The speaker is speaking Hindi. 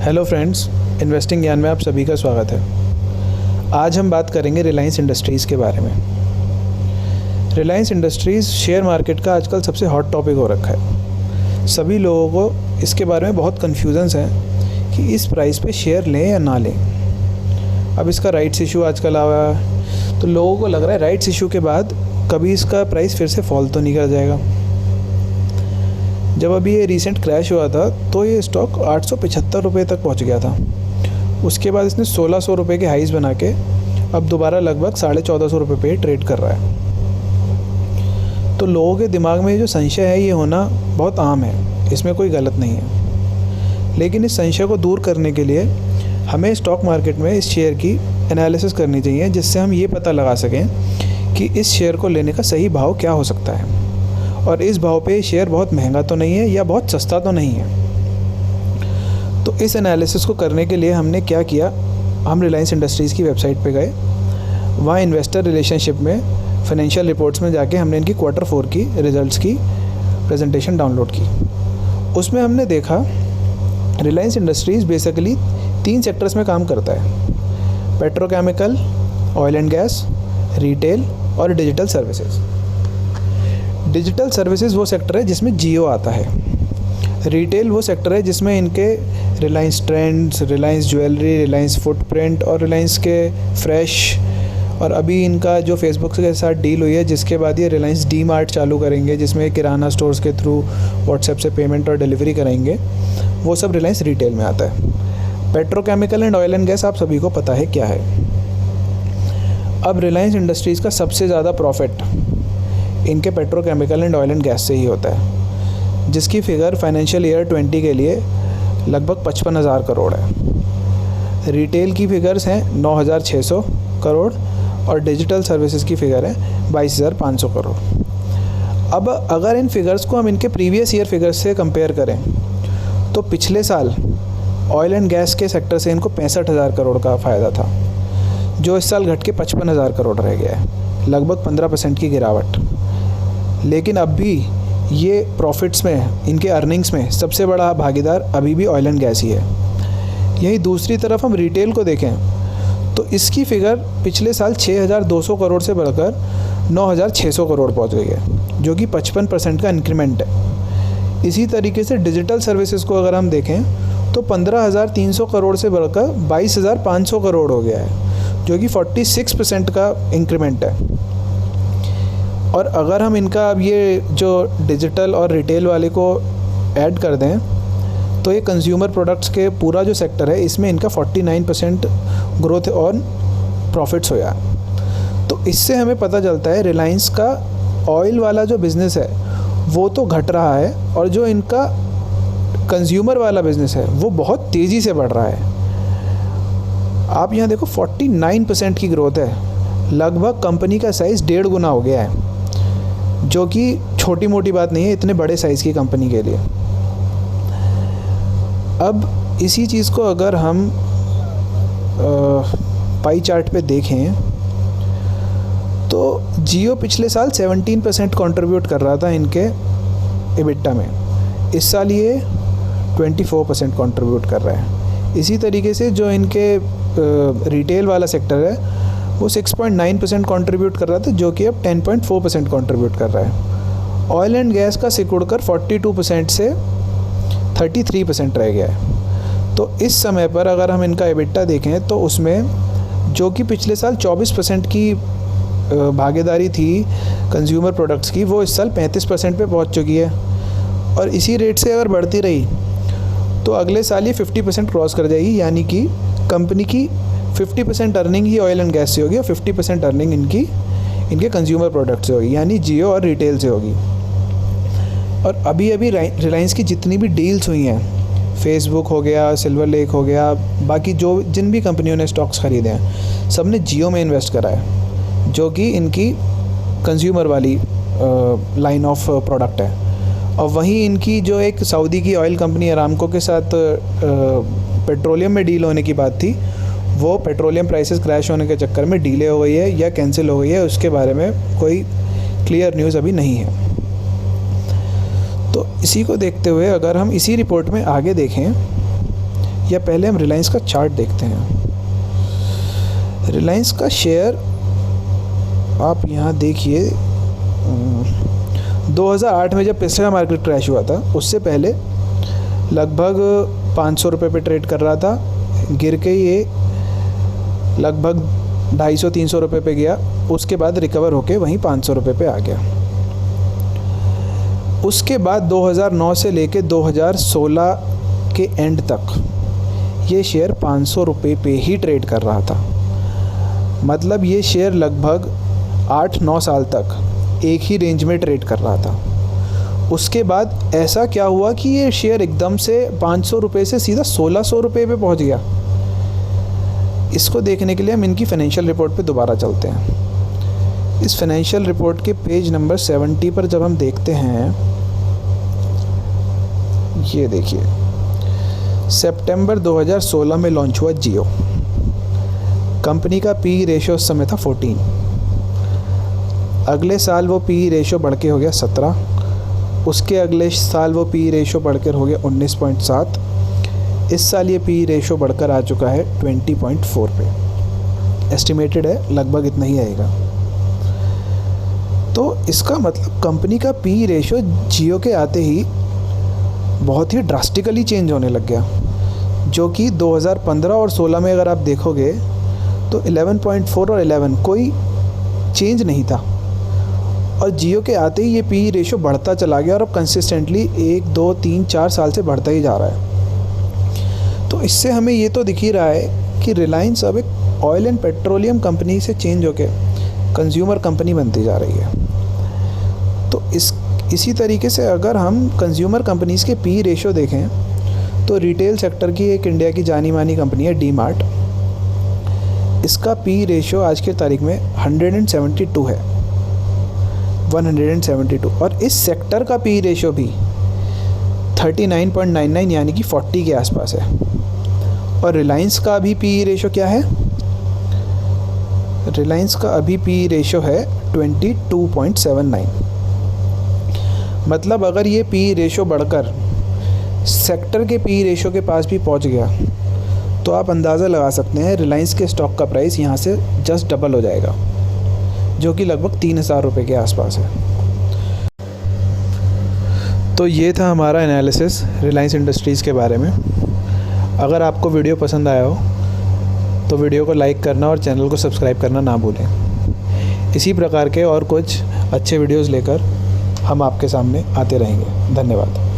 हेलो फ्रेंड्स, इन्वेस्टिंग ज्ञान में आप सभी का स्वागत है। आज हम बात करेंगे रिलायंस इंडस्ट्रीज़ के बारे में। रिलायंस इंडस्ट्रीज़ शेयर मार्केट का आजकल सबसे हॉट टॉपिक हो रखा है। सभी लोगों को इसके बारे में बहुत कन्फ्यूजन्स हैं कि इस प्राइस पे शेयर लें या ना लें। अब इसका राइट्स इशू आजकल आया है, तो लोगों को लग रहा है राइट्स इशू के बाद कभी इसका प्राइस फिर से फॉल तो नहीं कर जाएगा। जब अभी ये रीसेंट क्रैश हुआ था तो ये स्टॉक 875 रुपये तक पहुंच गया था। उसके बाद इसने 1600 रुपये के हाईज़ बना के अब दोबारा लगभग 1450 रुपये पे ट्रेड कर रहा है। तो लोगों के दिमाग में जो संशय है ये होना बहुत आम है, इसमें कोई गलत नहीं है। लेकिन इस संशय को दूर करने के लिए हमें स्टॉक मार्केट में इस शेयर की एनालिसिस करनी चाहिए, जिससे हम ये पता लगा सकें कि इस शेयर को लेने का सही भाव क्या हो सकता है और इस भाव पे शेयर बहुत महंगा तो नहीं है या बहुत सस्ता तो नहीं है। तो इस एनालिसिस को करने के लिए हमने क्या किया, हम रिलायंस इंडस्ट्रीज़ की वेबसाइट पे गए। वहाँ इन्वेस्टर रिलेशनशिप में फाइनेंशियल रिपोर्ट्स में जाके हमने इनकी Q4 की रिज़ल्ट्स की प्रेजेंटेशन डाउनलोड की। उसमें हमने देखा रिलायंस इंडस्ट्रीज़ बेसिकली 3 सेक्टर्स में काम करता है: petrochemical, oil and gas, retail और डिजिटल सर्विसेज। डिजिटल सर्विसेज वो सेक्टर है जिसमें जियो आता है। रिटेल वो सेक्टर है जिसमें इनके Reliance trends, Reliance jewellery, Reliance footprint और रिलायंस के फ्रेश, और अभी इनका जो फेसबुक के साथ डील हुई है जिसके बाद ये रिलायंस डी मार्ट चालू करेंगे, जिसमें किराना स्टोर्स के थ्रू व्हाट्सएप से पेमेंट और डिलीवरी करेंगे, वो सब रिलायंस रिटेल में आता है। Petrochemical and oil and gas आप सभी को पता है क्या है। अब रिलायंस इंडस्ट्रीज़ का सबसे ज़्यादा प्रॉफिट इनके petrochemical and oil and gas से ही होता है, जिसकी फ़िगर फाइनेंशियल ईयर 20 के लिए लगभग 55,000 करोड़ है। रिटेल की फ़िगर्स हैं 9,600 करोड़ और डिजिटल सर्विसेज की फ़िगर है 22,500 करोड़। अब अगर इन फिगर्स को हम इनके प्रीवियस ईयर फिगर्स से कंपेयर करें तो पिछले साल ऑयल एंड गैस के सेक्टर से इनको 65,000 करोड़ का फ़ायदा था, जो इस साल घट के 55,000 करोड़ रह गया है, लगभग 15% की गिरावट। लेकिन अब भी ये प्रॉफिट्स में, इनके अर्निंग्स में सबसे बड़ा भागीदार अभी भी ऑयल एंड गैस ही है। यही दूसरी तरफ हम रिटेल को देखें तो इसकी फ़िगर पिछले साल 6,200 करोड़ से बढ़कर 9,600 करोड़ पहुंच गई है, जो कि 55% का इंक्रीमेंट है। इसी तरीके से डिजिटल सर्विसेज को अगर हम देखें तो 15,300 करोड़ से बढ़कर 22,500 करोड़ हो गया है, जो कि 46% का इंक्रीमेंट है। और अगर हम इनका अब ये जो डिजिटल और रिटेल वाले को ऐड कर दें तो ये कंज्यूमर प्रोडक्ट्स के पूरा जो सेक्टर है इसमें इनका 49% ग्रोथ और प्रॉफिट्स होया। तो इससे हमें पता चलता है रिलायंस का ऑयल वाला जो बिज़नेस है वो तो घट रहा है और जो इनका कंज्यूमर वाला बिज़नेस है वो बहुत तेज़ी से बढ़ रहा है। आप यहाँ देखो 49% की ग्रोथ है, लगभग कंपनी का साइज़ 1.5 गुना हो गया है, जो कि छोटी मोटी बात नहीं है इतने बड़े साइज़ की कंपनी के लिए। अब इसी चीज़ को अगर हम पाई चार्ट पे देखें तो जियो पिछले साल 17% कंट्रीब्यूट कर रहा था इनके एबिटा में, इस साल ये 24% कंट्रीब्यूट कर रहा है। इसी तरीके से जो इनके रिटेल वाला सेक्टर है वो 6.9% कंट्रीब्यूट कर रहा था, जो कि अब 10.4% कंट्रीब्यूट कर रहा है। ऑयल एंड गैस का सिकुड़कर 42% से 33% रह गया है। तो इस समय पर अगर हम इनका एबिटा देखें तो उसमें जो कि पिछले साल 24% की भागीदारी थी कंज्यूमर प्रोडक्ट्स की, वो इस साल 35% पे पहुंच चुकी है। और इसी रेट से अगर बढ़ती रही तो अगले साल ये 50% क्रॉस कर जाएगी, यानी कि कंपनी की 50% earning he oil and gas से होगी और 50% अर्निंग इनके कंज्यूमर प्रोडक्ट से होगी, यानी जियो और रिटेल से होगी। और अभी रिलायंस की जितनी भी डील्स हुई हैं, फेसबुक हो गया, सिल्वर लेक हो गया, बाकी जिन भी कंपनियों ने स्टॉक्स ख़रीदे हैं सब ने जियो में इन्वेस्ट करा है, जो कि इनकी कंज्यूमर वाली लाइन ऑफ प्रोडक्ट है। और वहीं इनकी जो एक सऊदी की ऑयल कंपनी अरामको के साथ पेट्रोलियम में डील होने की बात थी, वो पेट्रोलियम प्राइसेस क्रैश होने के चक्कर में डिले हो गई है या कैंसिल हो गई है, उसके बारे में कोई क्लियर न्यूज़ अभी नहीं है। तो इसी को देखते हुए अगर हम इसी रिपोर्ट में आगे देखें, या पहले हम रिलायंस का चार्ट देखते हैं। रिलायंस का शेयर आप यहाँ देखिए, 2008 में जब पिछला मार्केट क्रैश हुआ था उससे पहले लगभग 500 रुपये पे ट्रेड कर रहा था, गिर के ये लगभग 250-300 रुपये पे गया, उसके बाद रिकवर होके वहीं 500 रुपये पे आ गया। उसके बाद 2009 से लेके 2016 के एंड तक ये शेयर 500 रुपये पे ही ट्रेड कर रहा था। मतलब ये शेयर लगभग 8-9 साल तक एक ही रेंज में ट्रेड कर रहा था। उसके बाद ऐसा क्या हुआ कि ये शेयर एकदम से 500 रुपये से सीधा 1600 रुपये पे पहुंच गया। इसको देखने के लिए हम इनकी फाइनेंशियल रिपोर्ट पे दोबारा चलते हैं। इस फाइनेंशियल रिपोर्ट के पेज नंबर 70 पर जब हम देखते हैं, ये देखिए सितंबर 2016 में लॉन्च हुआ जियो। कंपनी का पी रेशो उस समय था 14। अगले साल वो पी रेशो बढ़ के हो गया 17। उसके अगले साल वो पी रेशो बढ़कर हो गया 19.7। इस साल ये पी रेशो बढ़कर आ चुका है 20.4 पे। एस्टिमेटेड है लगभग इतना ही आएगा। तो इसका मतलब कंपनी का पी रेशो जियो के आते ही बहुत ही ड्रास्टिकली चेंज होने लग गया, जो कि 2015 और 16 में अगर आप देखोगे तो 11.4 और 11 कोई चेंज नहीं था, और जियो के आते ही ये पी रेशो बढ़ता चला गया और अब कंसिस्टेंटली 1, 2, 3, 4 साल से बढ़ता ही जा रहा है। तो इससे हमें ये तो दिख ही रहा है कि रिलायंस अब एक ऑयल एंड पेट्रोलियम कंपनी से चेंज होकर कंज्यूमर कंपनी बनती जा रही है। तो इसी तरीके से अगर हम कंज्यूमर कंपनीज़ के पी रेशो देखें तो रिटेल सेक्टर की एक इंडिया की जानी मानी कंपनी है डी मार्ट। इसका पी रेशो आज की तारीख में 172 है, 172। और इस सेक्टर का पी रेशो भी 39.99 यानी कि 40 के आसपास है। और रिलायंस का अभी पी रेशो क्या है? रिलायंस का अभी पी रेशो है 22.79। मतलब अगर ये पी रेशो बढ़कर सेक्टर के पी रेशो के पास भी पहुंच गया तो आप अंदाज़ा लगा सकते हैं रिलायंस के स्टॉक का प्राइस यहाँ से जस्ट डबल हो जाएगा, जो कि लगभग 3000 रुपये के आसपास है। तो ये था हमारा एनालिसिस रिलायंस इंडस्ट्रीज़ के बारे में। अगर आपको वीडियो पसंद आया हो तो वीडियो को लाइक करना और चैनल को सब्सक्राइब करना ना भूलें। इसी प्रकार के और कुछ अच्छे वीडियोज़ लेकर हम आपके सामने आते रहेंगे। धन्यवाद।